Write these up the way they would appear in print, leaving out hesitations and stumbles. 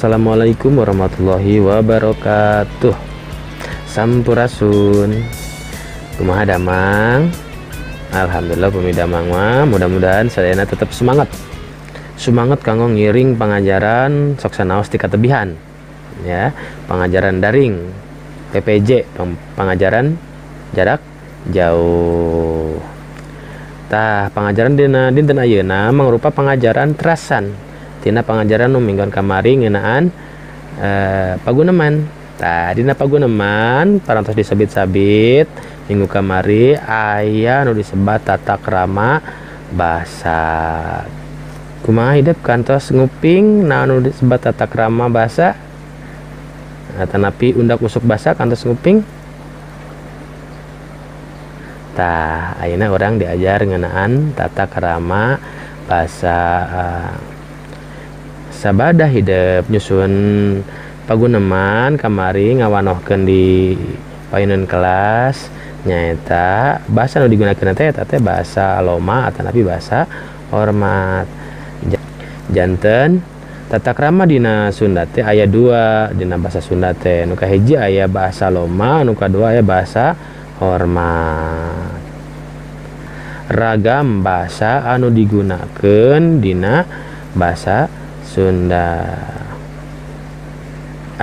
Assalamualaikum warahmatullahi wabarakatuh. Sampurasun. Kumaha damang? Alhamdulillah pemi damang mah mudah-mudahan sadayana tetap semangat kanggo ngiring pangajaran sok sanaos ti katebihan ya, pangajaran daring PPJ, pangajaran jarak jauh. Tah pangajaran dina dinten ayeuna mangrupa pangajaran terasan tina pangajaran nu minggon kamari ngeunaan paguneman. Tah dina paguneman parantos disabit-sabit minggu kamari aya nu disebat tata krama basa. Kumaha hidup kantos nguping na nu disebat tata krama basa atanapi undak usuk basa kantos nguping. Tah ayeuna orang diajar ngeunaan tata krama basa. Sabada hidup nyusun paguneman kamari ngawanohkeun di paeunan kelas nyaeta basa nu digunakeun teh eta teh basa loma atanapi basa hormat. Janten tata krama dina Sunda teh aya dua dina basa Sunda teh, nu kahiji aya basa loma, nu kadua aya basa hormat. Ragam basa anu digunakeun dina basa Sunda.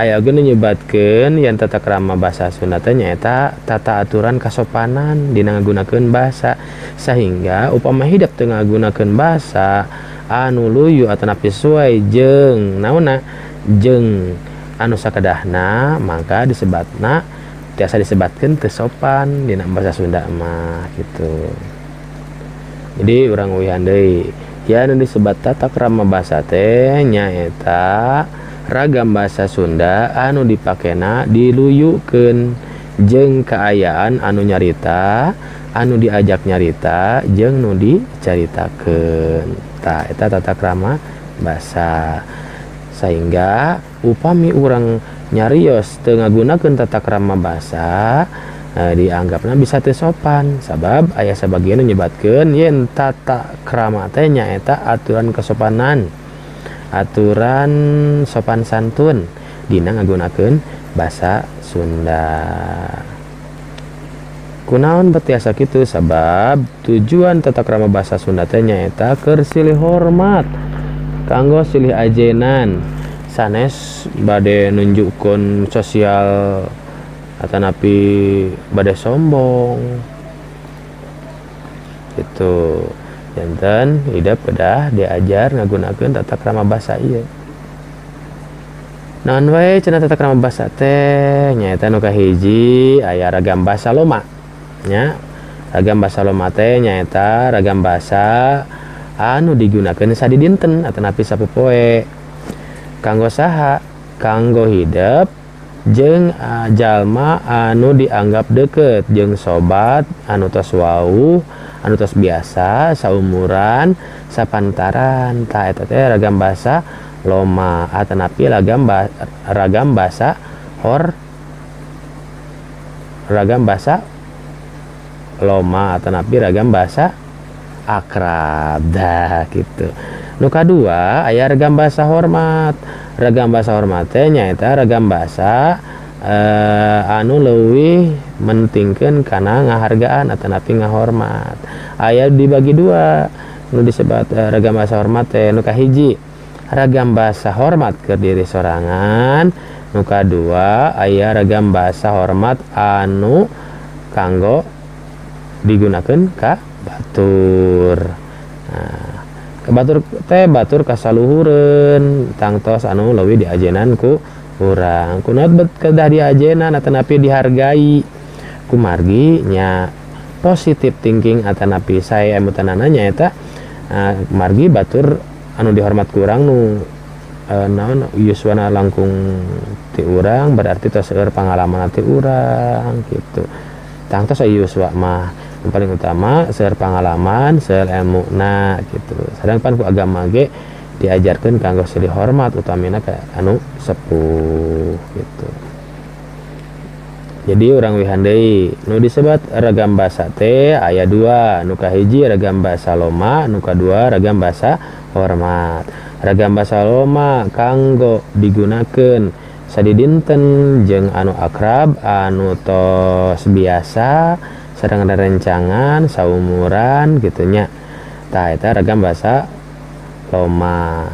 Aya oge nu nyebatkeun yen tata krama basa Sunda teh nyaeta tata aturan kasopanan dina ngagunakeun basa, sehingga upama hidup teu ngagunakeun basa anu luyu atanapi sesuai jeung naonna jeung anu sakedahna, maka disebatna tiasa disebatkeun teu sopan dina basa Sunda mah gitu. Jadi urang uwihan deui ya anu disebat tata krama basa teh nyaeta ragam basa Sunda anu dipakena diluyukeun jeung kaayaan anu nyarita, anu diajak nyarita jeung nu dicaritakeun. Tah eta tata krama basa. Sehingga upami urang nyarios teu ngagunakeun tata krama basa dianggapna bisa teu sopan, sabab aya sabagian nu nyebatkeun yen tata krama teh nyaeta aturan kesopanan, aturan sopan santun dina ngagunakeun basa Sunda. Kunaon betiasa kitu, sabab tujuan tata krama basa Sunda teh nyaeta keur silih hormat kanggo silih ajenan sanes bade nunjukkeun sosial atanapi bade sombong gitu. Janten hidup kedah diajar ngagunakeun tata krama basa ieu. Naon wae cenah tata krama basa teh nyaeta nu kahiji aya ragam basa loma nya. Ragam basa loma teh nyaeta ragam basa anu digunakeun sadidinten atanapi sapopoe kanggo saha? Kanggo hidup jeung jalma anu dianggap deukeut jeung sobat anu tos wauh, anu tos biasa, saumuran, sapantaran. Tah eta teh ragam basa loma atanapi ragam basa ragam basa loma atanapi ragam basa akrab dah gitu. Nu kadua aya ragam basa hormat. Ragam basa hormat teh nyaeta ragam basa anu leuwih mentingkeun kana ngahargaan atanapi ngahormat. Aya dibagi dua nu disebat ragam basa hormat teh, nu kahiji ragam basa hormat keur diri sorangan, nu kadua aya ragam basa hormat anu kanggo digunakeun ka batur. Nah, ke batur teh batur kasaluhureun tangtos anu leuwih diajenan ku urang. Kunaon kedah diajenan atanapi dihargai kumargi nya positive thinking atanapi sae emutanana nyaeta margi batur anu dihormat ku urang nu naon yuswana langkung ti urang berarti tos seueur pangalaman ti urang gitu. Tangtos yuswa mah yang paling utama seueur pangalaman, seueur ilmuna gitu. Sedangkan ku agama ge diajarkeun kanggo silih hormat utamina ka anu sepuh gitu. Jadi urang wihan deui nu disebat ragam basa teh aya dua, nu kahiji ragam basa loma, nu kadua ragam basa hormat. ragam basa loma kanggo digunakan sadidinten jeung anu akrab anu tos biasa sareng rerencangan saumuran gitunya. Tah eta ragam basa loma.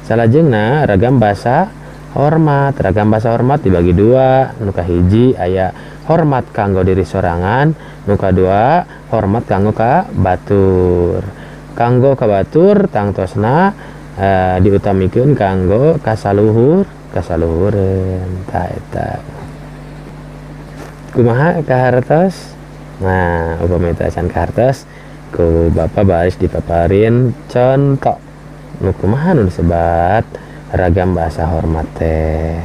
Salajengna ragam basa hormat. Ragam basa hormat dibagi dua, nu kahiji aya hormat kanggo diri sorangan, nu kadua hormat kanggo ka batur. Kanggo ka batur tangtosna diutamikeun kanggo kasaluhureun. Tah eta kumaha kahartos. Nah upami teh can kahartos ku Bapak baris dipaparin contoh nu kumaha nu disebat ragam bahasa hormat teh.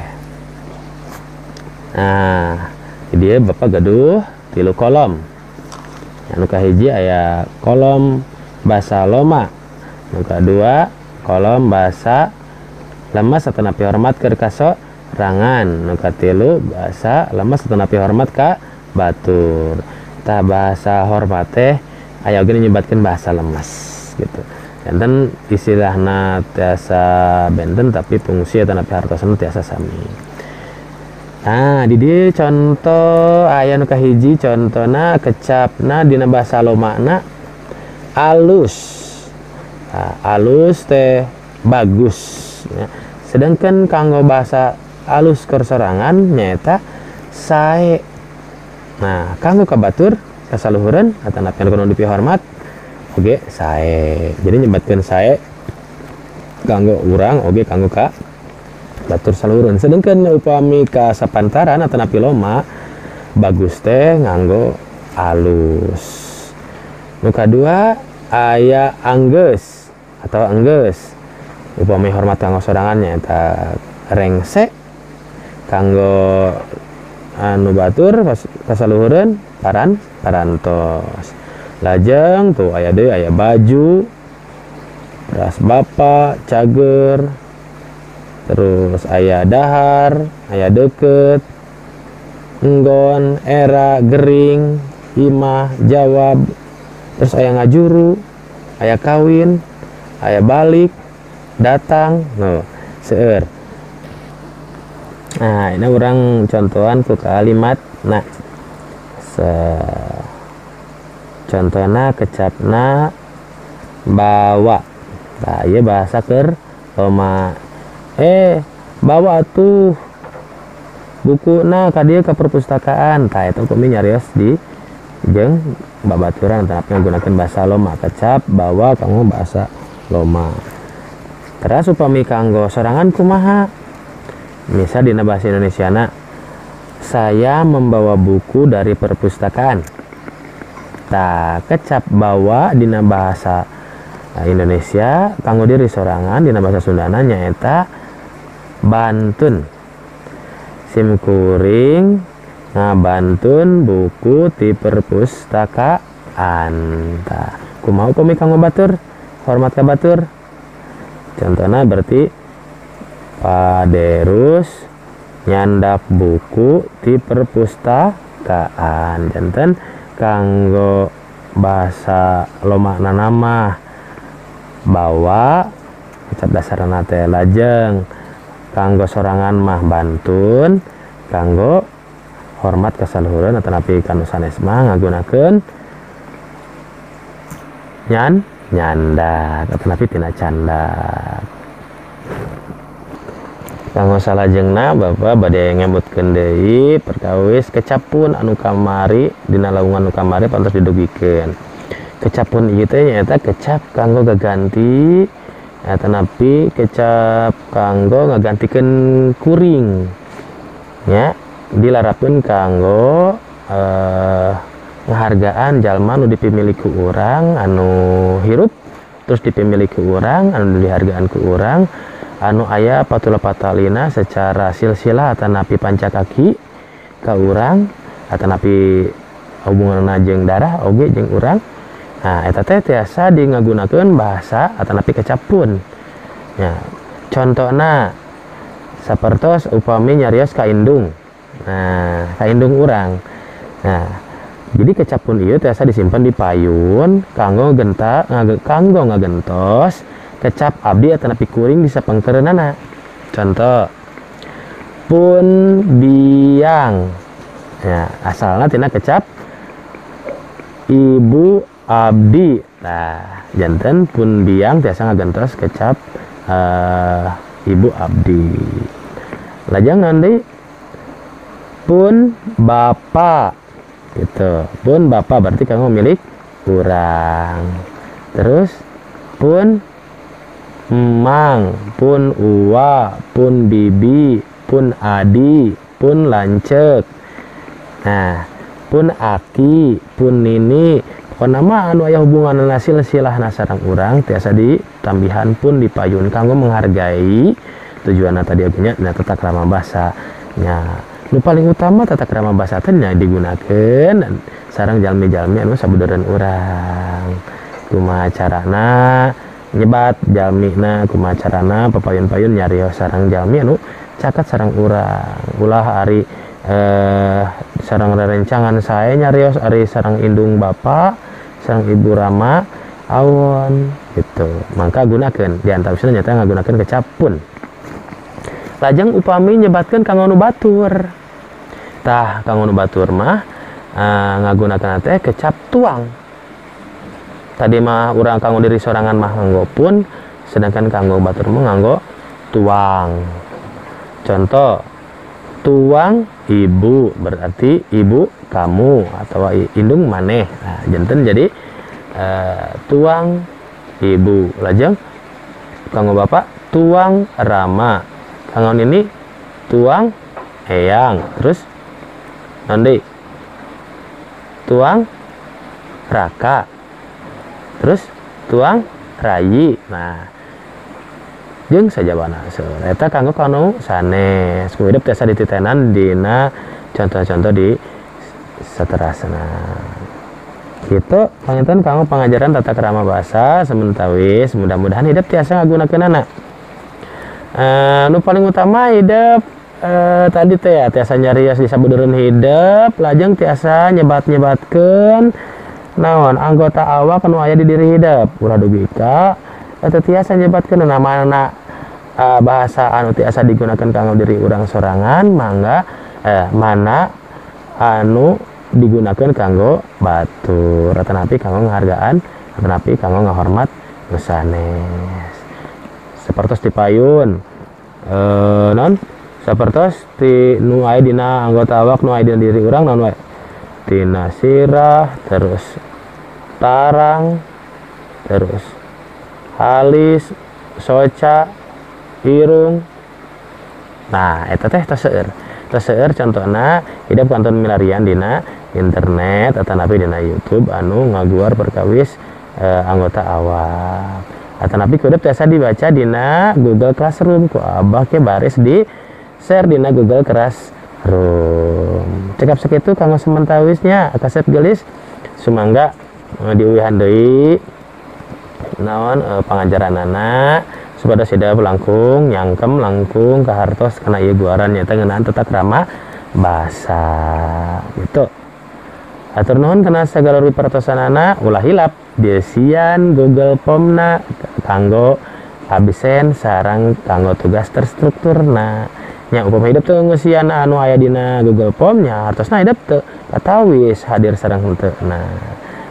Nah dia Bapak gaduh 3 kolom. Anu kahiji aya kolom basa loma, nu kadua kolom basa lemes atau napi hormat keur kasorangan, nu katilu basa lemes atau napi hormat ka batur. Tah bahasa hormat teh aya oge nyebatkeun bahasa lemes gitu. Enten istilahna tiasa benten tapi fungsi atau napi hartosna tiasa sami. Nah di dieu contoh aya nu kahiji contona kecapna dina bahasa lomana alus. Nah, alus teh bagus ya. Sedangkan kanggo bahasa alus keur sorangan nyaeta sae. Nah kanggo ka batur kasaluhureun atanapi anu dipi hormat oge sae. Jadi nyebatkeun sae kanggo urang oge kanggo ka batur saluhureun. Sedangkan upami ka sapantaran atanapi loma bagus teh nganggo alus. Nu kadua aya anggeus atau enggeus. Upami hormat kanggo sorangan nyaeta rengse kanggo anu batur kasaluhureun parantos. Lajeng tuh aya deui aya baju, beras bapa, cager, terus aya dahar, aya deket, enggon, era, gering, imah, jawab, terus aya ngajuru, aya kawin, aya balik, datang, no seueur. Nah ini orang contohan ku kalimat. Nah contohna kecapna bawa. Nah ieu bahasa keur loma. Bawa atuh bukuna ka dieu ka perpustakaan. Tah eta kami nyarios di jeung babaturan tapi nggunakeun bahasa loma. Kecap bawa kanggo bahasa loma. Terus upami kanggo sorangan kumaha? Misal dina bahasa Indonesiana saya membawa buku dari perpustakaan. Tah kecap bawa dina bahasa Indonesia kanggo diri sorangan dina bahasa Sundana nyaeta bantun. Simkuring ngabantun buku ti perpustakaan. Tah kumaha upami kanggo batur hormat ka batur? Contohna berarti paderus nyandak buku ti perpustakaan. Janten kanggo bahasa lomana nama bawa kecap dasarna teh lajeng. Kanggo sorangan mah bantun. Kanggo hormat kasaluhureun atanapi kanu sanes mah ngagunakeun nyandak atanapi tina candak. Kanggo salajengna Bapak bade ngemutkeun deui perkawis kecapun anu kamari dina lawungan anu kamari pantos didugikeun. Kecapun ieu teh nyaeta kecap kanggo gaganti atanapi kecap kanggo ngagantikeun kuring. Nya dilarapkeun kanggo ngahargaan jalma nu dipimili ku urang anu hirup terus dipimili ku urang anu dihargaan ku urang anu aya patula patalina secara silsilah atanapi pancakaki ka urang atanapi hubunganna jeung darah oge jeung urang. Nah eta teh tiasa ngagunakeun bahasa atanapi kecapun. Nya contona sapertos upami nyarios kaindung. Nah kaindung urang. Nah jadi kecapun ieu tiasa disimpen di payun kanggo ngagentos kecap abdi atanapi kuring disapengkereunana. Contoh pun biang, ya asalna tina kecap ibu abdi. Nah janten pun biang tiasa ngagentos kecap ibu abdi. Lajangan deui pun bapak gitu. Pun bapak berarti kanggo milik urang. Terus pun emang, pun uwa, pun bibi, pun adi, pun lancek. Nah pun aki, pun nini, pokona mah anu aya hubungan silsilahna sareng urang tiasa ditambihan pun dipayun kanggo menghargai tujuanna tadi nya tata krama basa nya. Nu paling utama tata krama basa teh nya digunakeun sareng jalmi-jalmi anu sabudeureun urang. Kumaha carana nyebat jalmina, kumaha carana papayun-payun nyarios sareng jalmi anu caket sareng urang. Ulah ari sareng rerencangan saya nyarios ari sareng indung bapak, sareng ibu rama awon gitu. Mangka gunakeun di antawisna nyata ngagunakeun kecap pun. Lajeng upami nyebatkeun kanggo nu batur. Tah kanggo nu batur mah ngagunakeun teh kecap tuang. Tadi mah urang kanggo diri sorangan mah nganggo pun, sedangkan kanggo batur mah nganggo tuang. Contoh tuang ibu berarti ibu kamu atau indung maneh. Nah, janten jadi tuang ibu. Lajeng kanggo bapak tuang rama. Kanggo nini tuang eyang. Terus nanti tuang raka. Terus tuang rayi. Nah jeung sajabana eta kanggo kanu sanes kudu tiasa dititenan dina contoh-contoh di saterasna gitu. Panginten kanggo pengajaran tata krama basa sementawis mudah-mudahan hidup tiasa ngagunakeunana. Nu paling utama hidup tadi teh ya tiasa nyarios di sabudeureun hidup. Lajeng tiasa nyebat-nyebatkeun naon anggota awak anu aya di diri hidup. Ulah dugi ka eta tiasa nyebatkeun namana bahasa anu tiasa digunakan kanggo diri urang sorangan mangga mana anu digunakan kanggo batur atanapi kanggo ngahargaan atanapi kanggo ngahormat nu sanes. Sapertos dipayun non sapertos ti nu aya dina anggota awak nu aya dina diri urang naon wae tina sirah, terus tarang, terus alis, soca, irung. Nah eta teh tos seueur contohna hidup kantun milarian dina internet atanapi dina YouTube anu ngaguar perkawis anggota awak. Atanapi kudu tiasa dibaca dina Google Classroom ku abah ke baris di share dina Google Classroom. Cekap sakitu kanggo semantawisnya kasep gelis sumangga diuwihan deui naon pangajaranana supados hidup langkung nyangkem langkung kahartos kana ieu guaran nyata ngeunaan tata krama basa gitu. Atur nuhun kana sagala rupi partosanana ulah hilap dieusian Google Formna kanggo absen sareng kanggo tugas terstrukturna. Nya upama hidup teu ngeusian anu aya dina Google Form nya hartosna hidup teu katawis hadir sareng henteu. Nah,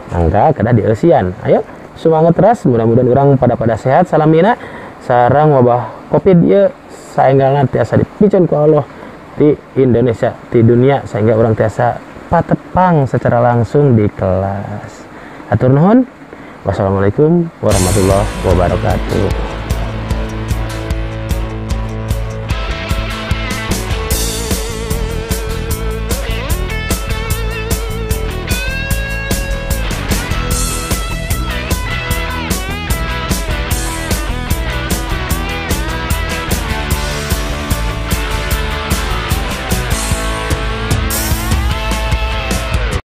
mangga kedah dieusian. Ayo semangat terus mudah-mudahan urang pada sehat salamina sareng wabah Covid ieu saenggalna tiasa dipicun ku Allah di Indonesia di dunia sehingga urang tiasa patepang secara langsung di kelas. Atur nuhun. Wassalamualaikum warahmatullahi wabarakatuh.